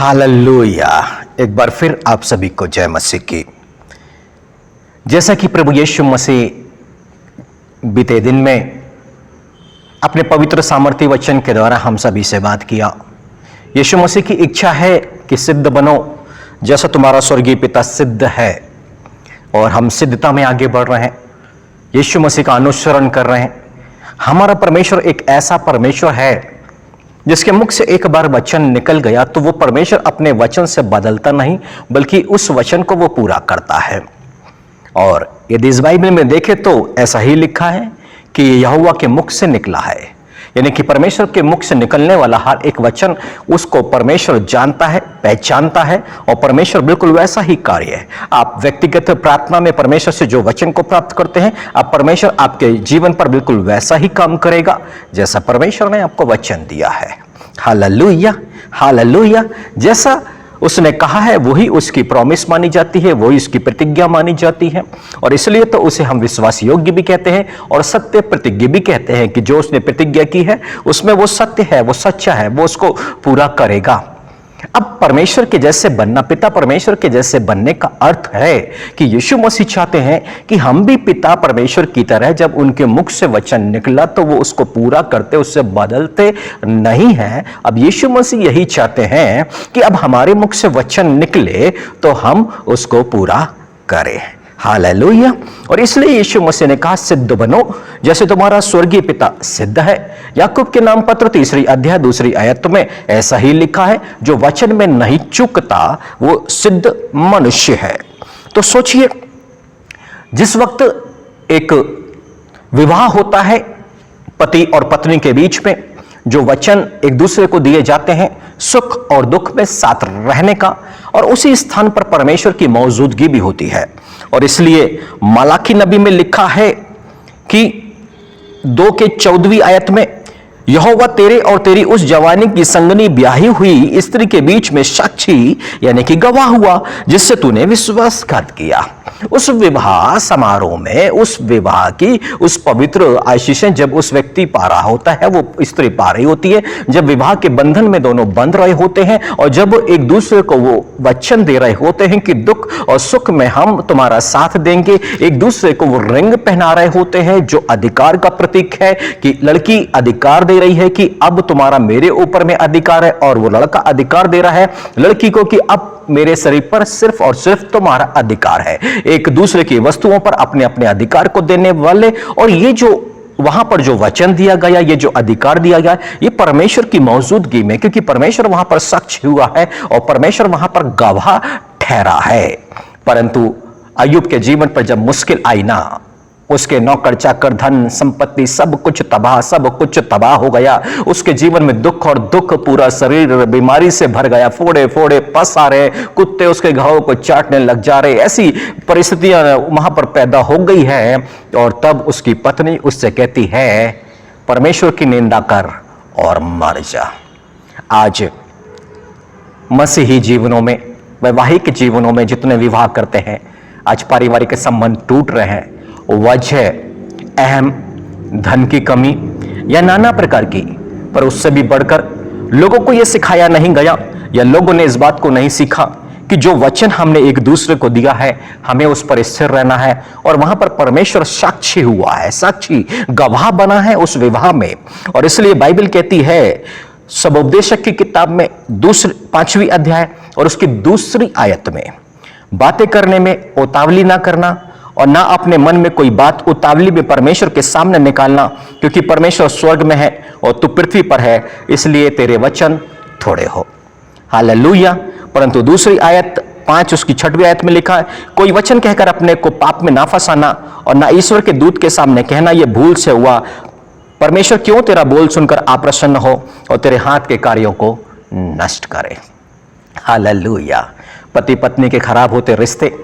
Hallelujah. एक बार फिर आप सभी को जय मसीह की। जैसा कि प्रभु यीशु मसीह बीते दिन में अपने पवित्र सामर्थ्य वचन के द्वारा हम सभी से बात किया। यीशु मसीह की इच्छा है कि सिद्ध बनो जैसा तुम्हारा स्वर्गीय पिता सिद्ध है, और हम सिद्धता में आगे बढ़ रहे हैं, यीशु मसीह का अनुसरण कर रहे हैं। हमारा परमेश्वर एक ऐसा परमेश्वर है जिसके मुख से एक बार वचन निकल गया तो वो परमेश्वर अपने वचन से बदलता नहीं, बल्कि उस वचन को वो पूरा करता है। और यदि इस बाइबल में देखें तो ऐसा ही लिखा है कि यहोवा के मुख से निकला है, यानी कि परमेश्वर के मुख से निकलने वाला हर एक वचन उसको परमेश्वर जानता है, पहचानता है, और परमेश्वर बिल्कुल वैसा ही कार्य है। आप व्यक्तिगत प्रार्थना में परमेश्वर से जो वचन को प्राप्त करते हैं, अब परमेश्वर आपके जीवन पर बिल्कुल वैसा ही काम करेगा जैसा परमेश्वर ने आपको वचन दिया है। Hallelujah, hallelujah. जैसा उसने कहा है वही उसकी प्रॉमिस मानी जाती है, वही उसकी प्रतिज्ञा मानी जाती है, और इसलिए तो उसे हम विश्वास योग्य भी कहते हैं और सत्य प्रतिज्ञा भी कहते हैं कि जो उसने प्रतिज्ञा की है उसमें वो सत्य है, वो सच्चा है, वो उसको पूरा करेगा। अब परमेश्वर के जैसे बनना, पिता परमेश्वर के जैसे बनने का अर्थ है कि यीशु मसीह चाहते हैं कि हम भी पिता परमेश्वर की तरह, जब उनके मुख से वचन निकला तो वो उसको पूरा करते, उससे बदलते नहीं हैं। अब यीशु मसीह यही चाहते हैं कि अब हमारे मुख से वचन निकले तो हम उसको पूरा करें। हालेलुया। और इसलिए यीशु मसीह ने कहा सिद्ध बनो जैसे तुम्हारा स्वर्गीय पिता सिद्ध है। याकूब के नाम पत्र 3 अध्याय 2 आयत में ऐसा ही लिखा है, जो वचन में नहीं चूकता वो सिद्ध मनुष्य है। तो सोचिए, जिस वक्त एक विवाह होता है पति और पत्नी के बीच में, जो वचन एक दूसरे को दिए जाते हैं सुख और दुख में साथ रहने का, और उसी स्थान पर परमेश्वर की मौजूदगी भी होती है। और इसलिए मलाकी नबी में लिखा है कि 2:14 आयत में, यहोवा तेरे और तेरी उस जवानी की संगनी ब्याही हुई स्त्री के बीच में साक्षी यानी कि गवाह हुआ, जिससे तूने विश्वासघात किया। उस विवाह समारोह में, उस विवाह की उस पवित्र आशीषें जब उस व्यक्ति पा रहा होता है, वो स्त्री पा रही होती है, जब विवाह के बंधन में दोनों बंध रहे होते हैं, और जब एक दूसरे को वो वचन दे रहे होते हैं कि दुख और सुख में हम तुम्हारा साथ देंगे, एक दूसरे को वो रिंग पहना रहे होते हैं जो अधिकार का प्रतीक है, कि लड़की अधिकार दे रही है कि अब तुम्हारा मेरे ऊपर में अधिकार है, और वो लड़का अधिकार दे रहा है लड़की को कि अब मेरे शरीर पर सिर्फ और सिर्फ तुम्हारा अधिकार है। एक दूसरे की वस्तुओं पर अपने अपने अधिकार को देने वाले, और ये जो वहां पर जो वचन दिया गया, ये जो अधिकार दिया गया, ये परमेश्वर की मौजूदगी में, क्योंकि परमेश्वर वहां पर साक्षी हुआ है और परमेश्वर वहां पर गवाह ठहरा है। परंतु अय्यूब के जीवन पर जब मुश्किल आई ना, उसके नौकर चाकर धन संपत्ति सब कुछ तबाह हो गया, उसके जीवन में दुख और दुख, पूरा शरीर बीमारी से भर गया, फोड़े फोड़े पस आ रहे, कुत्ते उसके घावों को चाटने लग जा रहे, ऐसी परिस्थितियां वहां पर पैदा हो गई है। और तब उसकी पत्नी उससे कहती है, परमेश्वर की निंदा कर और मर जा। आज मसीही जीवनों में, वैवाहिक जीवनों में जितने विवाह करते हैं, आज पारिवारिक संबंध टूट रहे हैं। वजह अहम धन की कमी या नाना प्रकार की, पर उससे भी बढ़कर लोगों को यह सिखाया नहीं गया, या लोगों ने इस बात को नहीं सीखा कि जो वचन हमने एक दूसरे को दिया है हमें उस पर स्थिर रहना है। और वहां पर परमेश्वर साक्षी हुआ है, साक्षी गवाह बना है उस विवाह में। और इसलिए बाइबल कहती है सबोपदेशक की किताब में 5वीं अध्याय और उसकी 2 आयत में, बातें करने में उतावली ना करना, और ना अपने मन में कोई बात उतावली में परमेश्वर के सामने निकालना, क्योंकि परमेश्वर स्वर्ग में है और तू पृथ्वी पर है, इसलिए तेरे वचन थोड़े हो। हालेलुया। परंतु 2 आयत 5 उसकी 6वीं आयत में लिखा है, कोई वचन कहकर अपने को पाप में ना फंसाना, और ना ईश्वर के दूत के सामने कहना ये भूल से हुआ। परमेश्वर क्यों तेरा बोल सुनकर अप्रसन्न हो और तेरे हाथ के कार्यों को नष्ट करे। हालेलुया। पति पत्नी के खराब होते रिश्ते,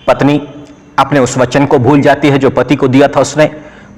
पत्नी अपने उस वचन को भूल जाती है जो पति को दिया था उसने,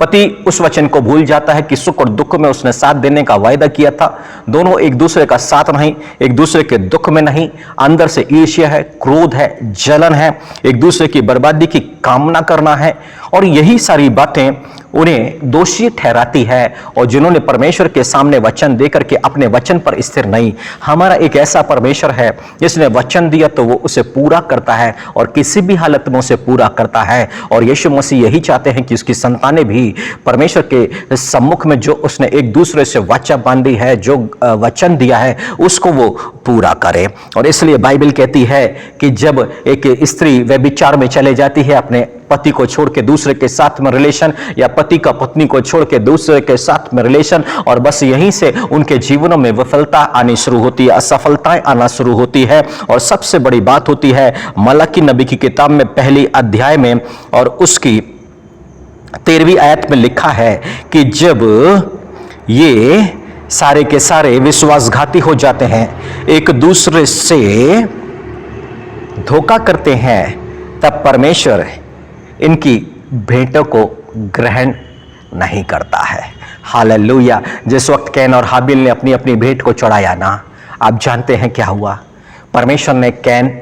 पति उस वचन को भूल जाता है कि सुख और दुख में उसने साथ देने का वायदा किया था। दोनों एक दूसरे का साथ नहीं, एक दूसरे के दुख में नहीं, अंदर से ईर्ष्या है, क्रोध है, जलन है, एक दूसरे की बर्बादी की कामना करना है, और यही सारी बातें उन्हें दोषी ठहराती है और जिन्होंने परमेश्वर के सामने वचन देकर के अपने वचन पर स्थिर नहीं। हमारा एक ऐसा परमेश्वर है जिसने वचन दिया तो वो उसे पूरा करता है और किसी भी हालत में उसे पूरा करता है। और यीशु मसीह यही चाहते हैं कि उसकी संतानें भी परमेश्वर के सम्मुख में जो उसने एक दूसरे से वाचा बांधी है, जो वचन दिया है, उसको वो पूरा करे। और इसलिए बाइबल कहती है कि जब एक स्त्री व्यभिचार में चले जाती है, अपने पति को छोड़ के दूसरे के साथ में रिलेशन, या पति का पत्नी को छोड़ के दूसरे के साथ में रिलेशन, और बस यहीं से उनके जीवनों में विफलता आनी शुरू होती है, असफलताएं आना शुरू होती है। और सबसे बड़ी बात होती है मलाकी नबी की किताब में पहली अध्याय में और उसकी 13वीं आयत में लिखा है कि जब ये सारे के सारे विश्वासघाती हो जाते हैं, एक दूसरे से धोखा करते हैं, तब परमेश्वर इनकी भेंटों को ग्रहण नहीं करता है। हालेलुया। जिस वक्त कैन और हाबिल ने अपनी अपनी भेंट को चढ़ाया ना, आप जानते हैं क्या हुआ? परमेश्वर ने कैन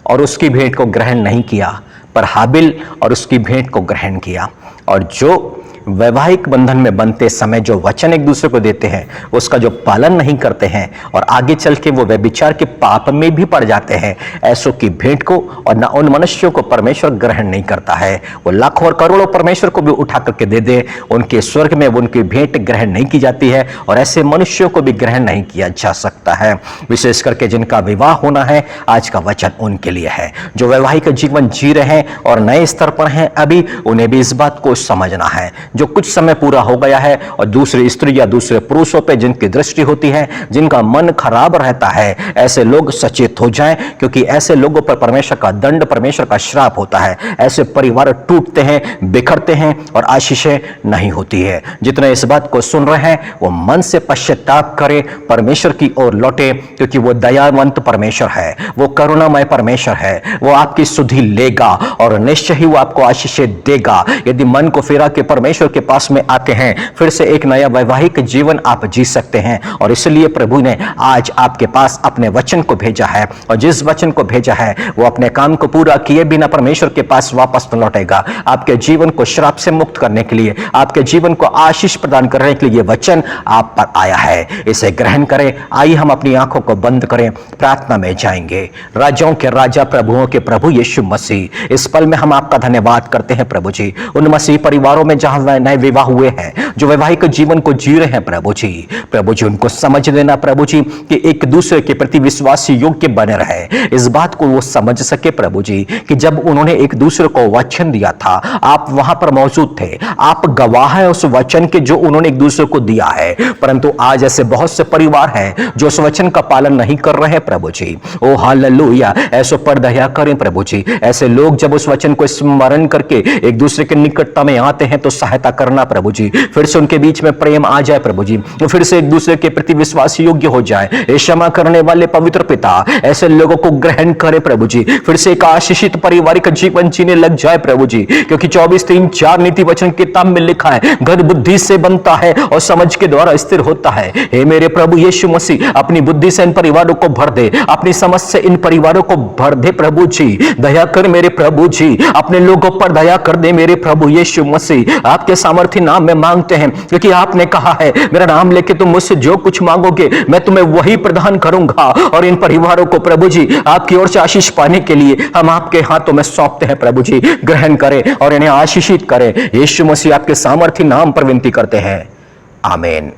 और उसकी भेंट को ग्रहण नहीं किया, पर हाबिल और उसकी भेंट को ग्रहण किया। और जो वैवाहिक बंधन में बनते समय जो वचन एक दूसरे को देते हैं, उसका जो पालन नहीं करते हैं और आगे चल के वो व्यभिचार के पाप में भी पड़ जाते हैं, ऐसों की भेंट को और न उन मनुष्यों को परमेश्वर ग्रहण नहीं करता है। वो लाखों और करोड़ों परमेश्वर को भी उठा करके दे दे, उनके स्वर्ग में उनकी भेंट ग्रहण नहीं की जाती है और ऐसे मनुष्यों को भी ग्रहण नहीं किया जा सकता है। विशेष करके जिनका विवाह होना है, आज का वचन उनके लिए है। जो वैवाहिक जीवन जी रहे हैं और नए स्तर पर हैं अभी, उन्हें भी इस बात को समझना है। जो कुछ समय पूरा हो गया है और दूसरी स्त्री या दूसरे पुरुषों पे जिनकी दृष्टि होती है, जिनका मन खराब रहता है, ऐसे लोग सचेत हो जाएं, क्योंकि ऐसे लोगों पर परमेश्वर का दंड, परमेश्वर का श्राप होता है। ऐसे परिवार टूटते हैं, बिखरते हैं और आशीषें नहीं होती है। जितने इस बात को सुन रहे हैं वो मन से पश्चाताप करें, परमेश्वर की ओर लौटे, क्योंकि वो दयावंत परमेश्वर है, वो करुणामय परमेश्वर है। वो आपकी सुधि लेगा और निश्चय ही वो आपको आशीषें देगा यदि मन को फिरा के परमेश्वर के पास में आते हैं। फिर से एक नया वैवाहिक जीवन आप जी सकते हैं। और इसलिए प्रभु ने आज आपके पास अपने वचन को भेजा है, और जिस वचन को भेजा है वो अपने काम को पूरा किए बिना परमेश्वर के पास वापस न लौटेगा। आपके जीवन को श्राप से मुक्त करने के लिए, आपके जीवन को आशीष प्रदान करने के लिए वचन आप पर आया है। इसे ग्रहण करें। आइए हम अपनी आंखों को बंद करें, प्रार्थना में जाएंगे। राजाओं के राजा, प्रभुओं के प्रभु यीशु मसीह, इस पल में हम आपका धन्यवाद करते हैं प्रभु जी। उन मसीह परिवारों में जहां नए विवाह हुए हैं, जो वैवाहिक जीवन को जी रहे हैं प्रभु जी उनको समझ देना प्रभु जी कि एक दूसरे के प्रति विश्वास योग्य बने रहे। इस बात को वो समझ सके प्रभु जी कि जब उन्होंने एक दूसरे को वचन दिया था, आप वहां पर मौजूद थे, आप गवाह हैं उस वचन के जो उन्होंने एक दूसरे को दिया है। परंतु आज ऐसे बहुत से परिवार हैं जो उस वचन का पालन नहीं कर रहे हैं प्रभु जी। ओ हालेलुया। ऐसो पर दया करें प्रभु जी। ऐसे लोग जब उस वचन को स्मरण करके एक दूसरे के निकटता में आते हैं तो सहायता करना प्रभु जी। फिर से उनके बीच में प्रेम आ जाए प्रभु जी, फिर से एक दूसरे के प्रति विश्वास योग्य हो जाए। क्षमा करने वाले पवित्र पिता, ऐसे लोगों को ग्रहण करे प्रभु जी। फिर से एक आशीषित पारिवारिक जीवन जीने लग जाए प्रभु जी, क्योंकि 24:3-4 नीति वचन किताब में लिखा है, घर बुद्धि से बनता है और समझ के द्वारा स्थिर होता है। हे मेरे प्रभु यीशु मसीह, अपनी बुद्धि से इन परिवारों को भर दे, अपनी समझ से इन परिवारों को भर दे प्रभु जी। दया कर मेरे प्रभु जी, अपने लोगों पर दया कर दे मेरे प्रभु यीशु मसीह। आपके सामर्थ्य नाम में मांगते हैं, क्योंकि आपने कहा है मेरा नाम लेके तुम मुझसे जो कुछ मांगोगे मैं तुम्हें वही प्रदान करूंगा। और इन परिवारों को प्रभु जी आपकी ओर से आशीष पाने के लिए हम आपके हाथों में सौंपते हैं प्रभु जी। ग्रहण करें और इन्हें आशीषित करें। यीशु मसीह आपके सामर्थ्य नाम पर विनती करते हैं, आमीन।